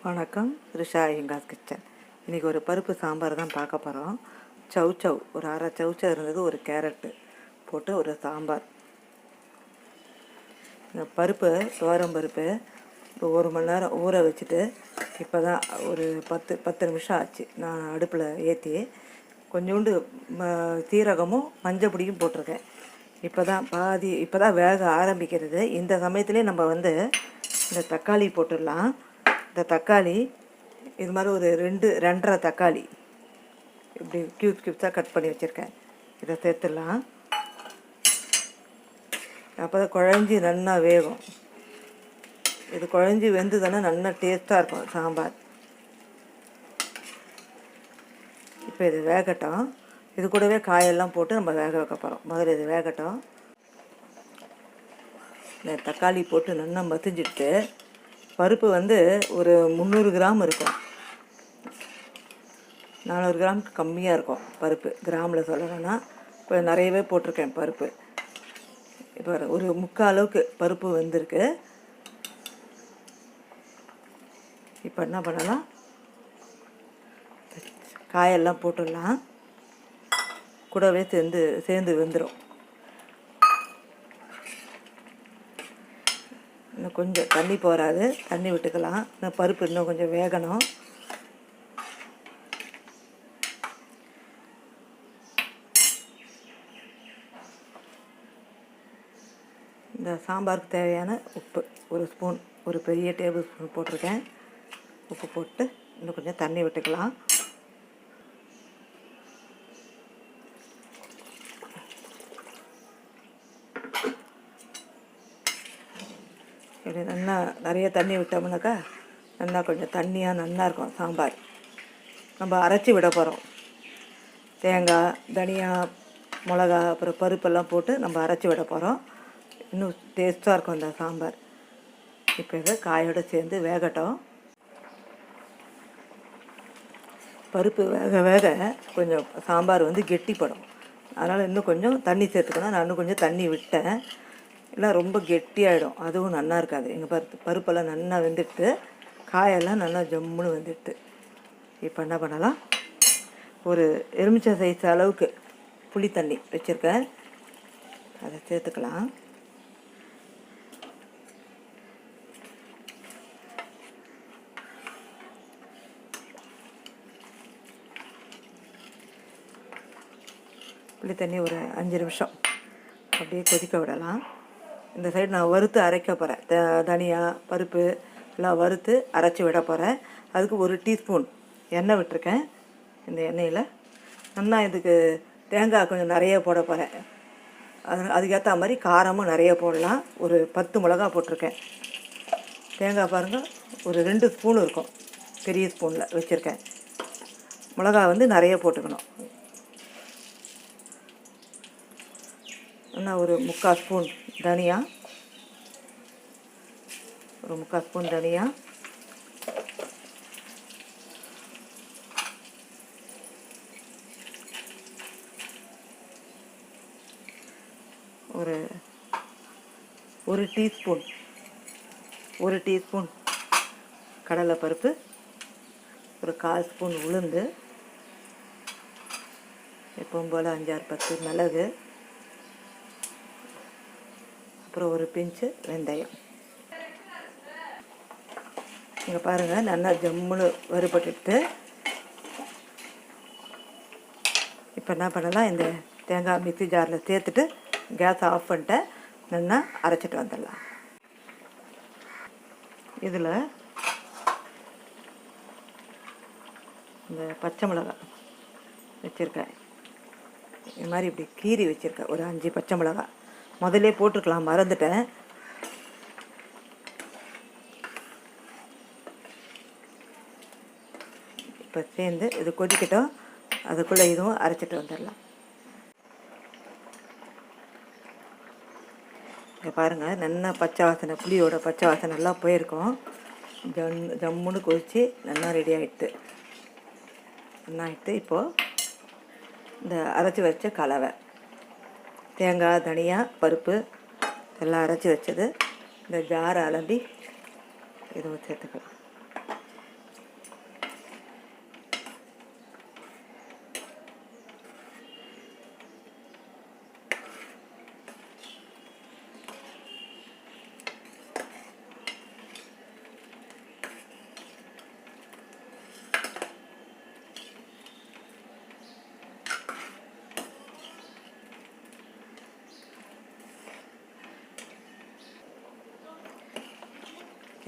வணக்கம். ரிஷா ஐயங்காஸ் கிச்சன். இன்றைக்கி ஒரு பருப்பு சாம்பார் தான் பார்க்க போகிறோம். சவ் ஒரு அரை சவ் இருந்தது, ஒரு கேரட்டு போட்டு ஒரு சாம்பார். இந்த பருப்பு துவரம் பருப்பு இப்போ 1 மணி நேரம் ஊற வச்சுட்டு இப்போ தான் ஒரு 10 நிமிஷம் ஆச்சு. நான் அடுப்பில் ஏற்றி கொஞ்சோண்டு சீரகமும் மஞ்சள் பொடியும் போட்டிருக்கேன். இப்போ தான் வேக ஆரம்பிக்கிறது. இந்த சமயத்துலேயே நம்ம இந்த தக்காளி போட்டுடலாம். இந்த தக்காளி இது மாதிரி ஒரு 2.5 தக்காளி இப்படி க்யூப்ஸாக கட் பண்ணி வச்சுருக்கேன். இதை சேர்த்துடலாம். அப்போ தான் குழஞ்சி நல்லா வேகும். இது குழஞ்சி வெந்துதானே நல்லா டேஸ்ட்டாக இருக்கும் சாம்பார். இப்போ இது வேகட்டும். இது கூடவே காயெல்லாம் போட்டு நம்ம வேக வைக்க போகிறோம். முதல்ல இது வேகட்டும். இந்த தக்காளி போட்டு நல்லா மசிஞ்சிட்டு பருப்பு ஒரு 300 கிராம் இருக்கும். 400 கிராமுக்கு கம்மியாக இருக்கும் பருப்பு. கிராமில் சொல்லணும்னா இப்போ நிறையவே போட்டிருக்கேன் பருப்பு. இப்போ ஒரு 3/4 அளவுக்கு பருப்பு வெந்திருக்கு. இப்போ என்ன பண்ணலாம், காயெல்லாம் போட்டுடலாம். கூடவே சேர்ந்து வெந்துடும். இன்னும் கொஞ்சம் தண்ணி போகாது, தண்ணி விட்டுக்கலாம். இன்னும் பருப்பு இன்னும் கொஞ்சம் வேகணும். இந்த சாம்பாருக்கு தேவையான உப்பு ஒரு ஸ்பூன், ஒரு பெரிய டேபிள் ஸ்பூன் போட்டிருக்கேன். உப்பு போட்டு இன்னும் கொஞ்சம் தண்ணி விட்டுக்கலாம். இப்படி நல்லா நிறைய தண்ணி விட்டோம்னாக்கா நல்லா கொஞ்சம் தண்ணியாக நல்லா இருக்கும் சாம்பார். நம்ம அரைச்சி விட போகிறோம். தேங்காய், தனியா, மிளகா, அப்புறம் பருப்பெல்லாம் போட்டு நம்ம அரைச்சி விட போகிறோம். இன்னும் டேஸ்ட்டாக இருக்கும் இந்த சாம்பார். இப்போ இதை காயோடு சேர்ந்து வேகட்டும். பருப்பு வேக வேக கொஞ்சம் சாம்பார் கெட்டிப்படும். அதனால் இன்னும் கொஞ்சம் தண்ணி சேர்த்துக்கணும். நான் இன்னும் கொஞ்சம் தண்ணி விட்டேன். இல்லை ரொம்ப கெட்டியாகிடும், அதுவும் நல்லா இருக்காது. எங்கள் பருப்பெல்லாம் நல்லா வெந்துட்டு, காயெல்லாம் நல்லா ஜம்முன்னு வெந்துட்டு. இப்போ என்ன பண்ணலாம், ஒரு எலுமிச்சை சைஸ் அளவுக்கு புளி தண்ணி வச்சுருக்கேன். அதை சேர்த்துக்கலாம். புளி தண்ணி ஒரு 5 நிமிஷம் அப்படியே கொதிக்க விடலாம். இந்த சைடு நான் வறுத்து அரைக்க போகிறேன். தனியா, பருப்பு எல்லாம் வறுத்து அரைச்சி விட போகிறேன். அதுக்கு 1 டீஸ்பூன் எண்ணெய் விட்டுருக்கேன். இந்த எண்ணெயில் நல்லா இதுக்கு தேங்காய் கொஞ்சம் நிறைய போட போகிறேன். அதுக்கேற்ற மாதிரி காரமும் நிறைய போடலாம். ஒரு 10 மிளகா போட்டிருக்கேன். தேங்காய் பாருங்கள், ஒரு 2 ஸ்பூன் இருக்கும், பெரிய ஸ்பூனில் வச்சுருக்கேன். மிளகா நிறைய போட்டுக்கணும். இன்னும் ஒரு 3/4 ஸ்பூன் தனியா, ஒரு 3/4 ஸ்பூன் தனியா, ஒரு டீஸ்பூன் கடலைப்பருப்பு, ஒரு 1/4 ஸ்பூன் உளுந்து, எப்பவும் போல் 5-10 மிளகு, அப்புறம் ஒரு பிஞ்சு வெந்தயம். இங்கே பாருங்கள், நல்லா ஜம்முன்னு வறுபட்டுட்டு இப்போ என்ன பண்ணலாம், இந்த தேங்காய் மிக்ஸி ஜாரில் சேர்த்துட்டு கேஸை ஆஃப் பண்ணிட்டு நல்லா அரைச்சிட்டு வந்துடலாம். இதில் இந்த பச்சை மிளகாய் வச்சுருக்கேன். இது மாதிரி இப்படி கீறி வச்சுருக்கேன். ஒரு 5 பச்சை மிளகாய் முதல்ல போட்டிருக்கலாம், மறந்துட்டேன். இப்போ சேர்ந்து இது கொதிக்கட்டும். அதுக்குள்ளே இதுவும் அரைச்சிட்டு வந்துடலாம். இங்கே பாருங்கள், நல்லா பச்சை வாசனை, புளியோட பச்சை வாசனை எல்லாம் போயிருக்கோம். ஜம்முன்னு கொதித்து நல்லா ரெடி ஆகிடுது. நல்லா ஆகிட்டு இப்போது இந்த அரைச்சி வச்ச கலவை, தேங்காய், தனியா, பருப்பு எல்லாம் அரைச்சி வச்சது இந்த ஜாரை அலம்பி இதை சேர்த்துக்கலாம்.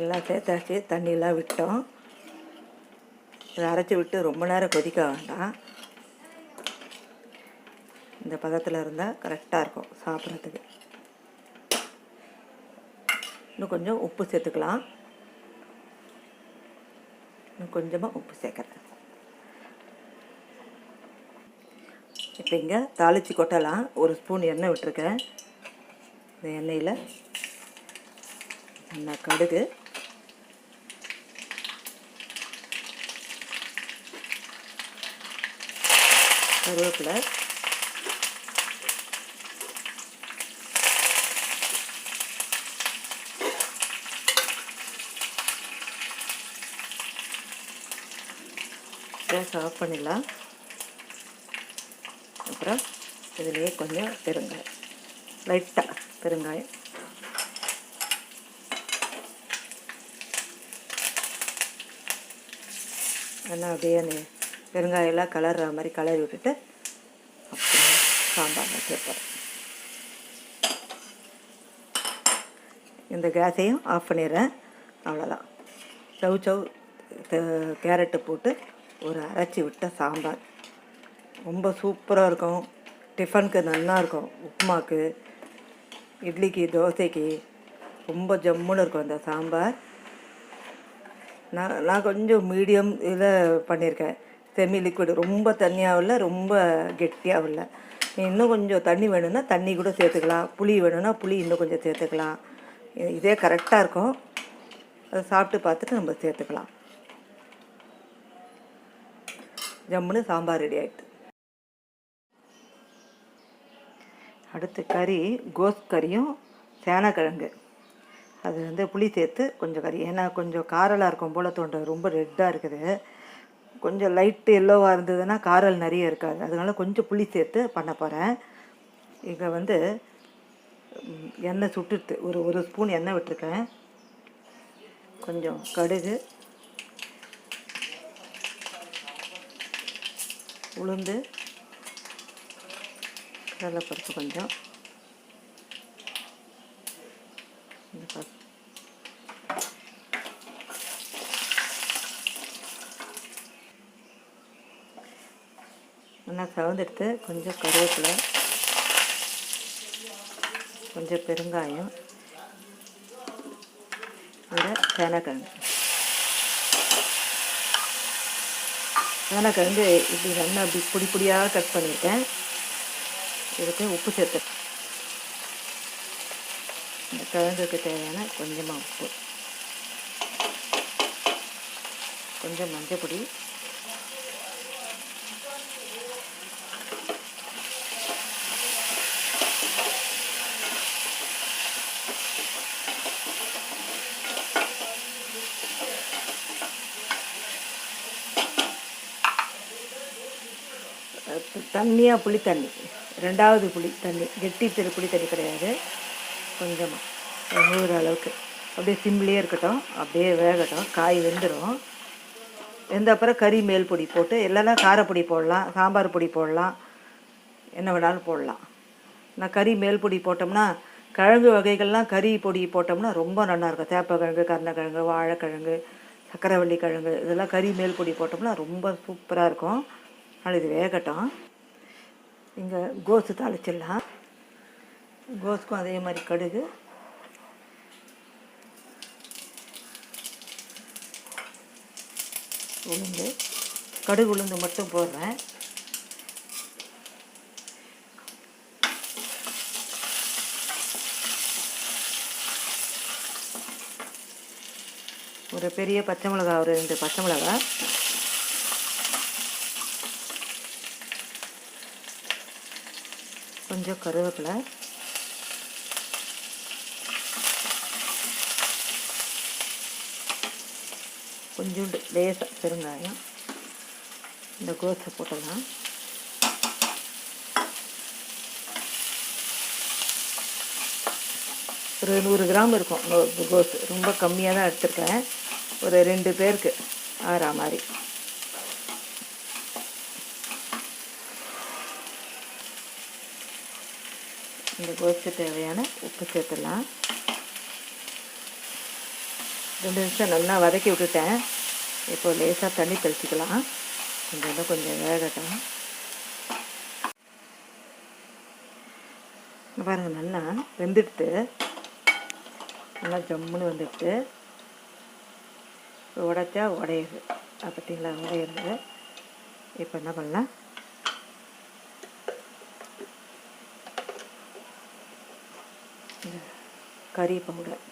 எல்லாம் சேர்த்தாச்சு, தண்ணியெலாம் விட்டோம். இதை அரைச்சி விட்டு ரொம்ப நேரம் கொதிக்க வேண்டாம். இந்த பதத்தில் இருந்தால் கரெக்டாக இருக்கும் சாப்பிட்றதுக்கு. இன்னும் கொஞ்சம் உப்பு சேர்த்துக்கலாம். இன்னும் கொஞ்சமாக உப்பு சேர்க்குறேன். இப்போ இங்கே தாளித்து கொட்டலாம். ஒரு ஸ்பூன் எண்ணெய் விட்டுருக்கேன். இந்த எண்ணெயில் நல்லா கடுகு, கருவேப்பிலை, கேஸ் ஆஃப் பண்ணிடலாம். அப்புறம் இதிலேயே கொஞ்சம் பெருங்காயம், லைட்டாக பெருங்காயம், நல்லா அப்படியே அந்த பெருங்காயெல்லாம் கலர்ற மாதிரி கலரி விட்டுட்டு அப்புறம் சாம்பாரில் சேர்ப்பேன். இந்த கேஸையும் ஆஃப் பண்ணிடுறேன். அவ்வளோதான். சவு கேரட்டு போட்டு ஒரு அரைச்சி விட்ட சாம்பார் ரொம்ப சூப்பராக இருக்கும். டிஃபனுக்கு நல்லா இருக்கும். உப்புமாக்கு, இட்லிக்கு, தோசைக்கு ரொம்ப ஜம்முன்னு இருக்கும் இந்த சாம்பார். நான் கொஞ்சம் மீடியம் இதில் பண்ணியிருக்கேன். செமி லிக்விட், ரொம்ப தண்ணியாகவும் இல்லை, ரொம்ப கெட்டியாகவும் இல்லை. இன்னும் கொஞ்சம் தண்ணி வேணும்னா தண்ணி கூட சேர்த்துக்கலாம். புளி வேணும்னா புளி இன்னும் கொஞ்சம் சேர்த்துக்கலாம். இதே கரெக்டாக இருக்கும். அதை சாப்பிட்டு பார்த்துட்டு நம்ம சேர்த்துக்கலாம். ஜம்முன்னு சாம்பார் ரெடி ஆகிடுது. அடுத்து கறி, கோஸ் கறியும் சேனக்கிழங்கு. அது புளி சேர்த்து கொஞ்சம் கறி, ஏன்னா கொஞ்சம் காரலாக இருக்கும் போல் தோன்றும். ரொம்ப ரெட்டாக இருக்குது. கொஞ்சம் லைட்டு எல்லோவாக இருந்ததுன்னா காரல் நிறைய இருக்காது. அதனால கொஞ்சம் புளி சேர்த்து பண்ண போகிறேன். இங்கே எண்ணெய் சுட்டுட்டு ஒரு ஸ்பூன் எண்ணெய் விட்டுருக்கேன். கொஞ்சம் கடுகு, உளுந்து, கடலைப்பருப்பு கொஞ்சம், நல்லா கலந்துடுத்து கொஞ்சம் கருவேப்பிலை, கொஞ்சம் பெருங்காயம், இந்த சேனக்கிழங்கு இப்படி நல்லா அப்படி பொடி பொடியாக கட் பண்ணியிருக்கேன். இதுக்கு உப்பு சேர்த்து, இந்த கிழங்குக்கு தேவையான கொஞ்சமாக உப்பு, கொஞ்சம் மஞ்சள் பொடி, தண்ணியாக புளி தண்ணி, ரெண்டாவது புளி தண்ணி, கெட்டி புளி தண்ணி கிடையாது, கொஞ்சமாக நூறு அளவுக்கு. அப்படியே சிம்லேயே இருக்கட்டும், அப்படியே வேகட்டும். காய் வெந்துடும். வெந்த அப்புறம் கறி மேல் பொடி போட்டு, இல்லைன்னா காரப்பொடி போடலாம், சாம்பார் பொடி போடலாம், என்ன வேணாலும் போடலாம். நான் கறி மேல் பொடி போட்டோம்னா, கிழங்கு வகைகள்லாம் கறி பொடி போட்டோம்னா ரொம்ப நல்லாயிருக்கும். சேப்பக்கிழங்கு, கருணக்கிழங்கு, வாழைக்கிழங்கு, சக்கரவள்ளி கிழங்கு, இதெல்லாம் கறி மேல் பொடி போட்டோம்னா ரொம்ப சூப்பராக இருக்கும். அதனால் இது வேகட்டும். இங்கே கோஸு தாளிச்சிடலாம். கோஸுக்கும் அதே மாதிரி கடுகு, உளுந்து, கடுகு உளுந்து மட்டும் போடுறேன். ஒரு பெரிய பச்சை மிளகா, ஒரு 2 பச்சை மிளகா, கொஞ்சம் கருவேப்பிலை, கொஞ்சோண்டு லேசாக பெருங்காயம். இந்த கோஸை போட்டலாம். ஒரு 100 கிராம் இருக்கும் கோஸ். ரொம்ப கம்மியாக தான் எடுத்துருக்கேன். ஒரு 2 பேருக்கு ஆறா மாதிரி. இந்த கோஸுக்கு தேவையான உப்பு சேர்த்துடலாம். 2 நிமிஷம் நல்லா வதக்கி விட்டுட்டேன். இப்போ லேசாக தண்ணி தெளிச்சிக்கலாம். கொஞ்சம் வேகட்டும். பாருங்கள், நல்லா வெந்துடுத்து, நல்லா ஜம்முன்னு வந்துடுத்து. உடைச்சா உடையுது, பார்த்தீங்களா, உடையிறது. இப்போ என்ன பண்ணலாம், கறி பவுடர்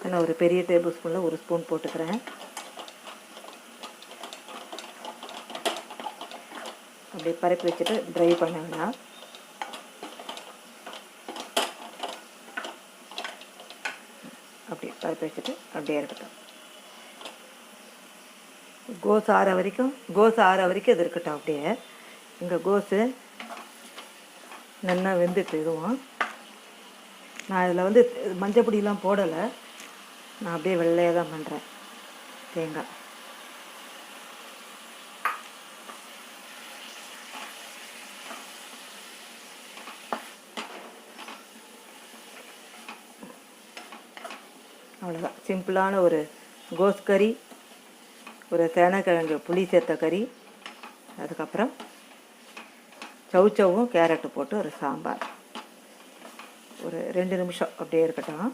நான் ஒரு பெரிய டேபிள் ஸ்பூனில் 1 ஸ்பூன் போட்டுக்கிறேன். அப்படியே பரப்பி வச்சுட்டு ட்ரை பண்ண வேண்டாம். அப்படியே பரப்பி வச்சுட்டு அப்படியே இருக்கட்டும். கோஸ் ஆற வரைக்கும் இது இருக்கட்டும். அப்படியே இங்கே கோஸு நல்லா வெந்துட்டு இதுவும். நான் இதில் வந்து மஞ்சள் பொடியெலாம் போடலை. நான் அப்படியே வெள்ளையாக தான் பண்ணுறேன். தேங்காய் அவ்வளோதான். சிம்பிளான ஒரு கோஸ் கறி, ஒரு சேனக்கிழங்கு புளி சேர்த்த கறி, அதுக்கப்புறம் சவுச்சவும் கேரட்டு போட்டு ஒரு சாம்பார். ஒரு 2 நிமிஷம் அப்படியே இருக்கட்டும்.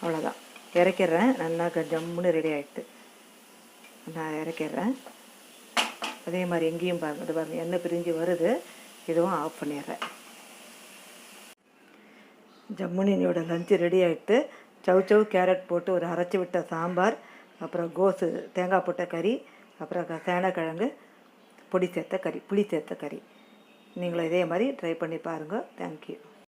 அவ்வளோதான், இறக்கிடுறேன். நல்லா ஜம்முன்னு ரெடி ஆகிடுது. நான் இறக்கிடுறேன். அதே மாதிரி எங்கேயும் பாருங்கள், எண்ணெய் பிரிஞ்சு வருது. இதுவும் ஆஃப் பண்ணிடுறேன். ஜம்முனியோட லஞ்சு ரெடி ஆகிட்டு, சவுச்சவு கேரட் போட்டு ஒரு அரைச்சி விட்ட சாம்பார், அப்புறம் கோஸு தேங்காய் போட்ட கறி, அப்புறம் சேனக்கிழங்கு புளி சேர்த்த கறி. நீங்களும் இதே மாதிரி ட்ரை பண்ணி பாருங்கள். தேங்க்யூ.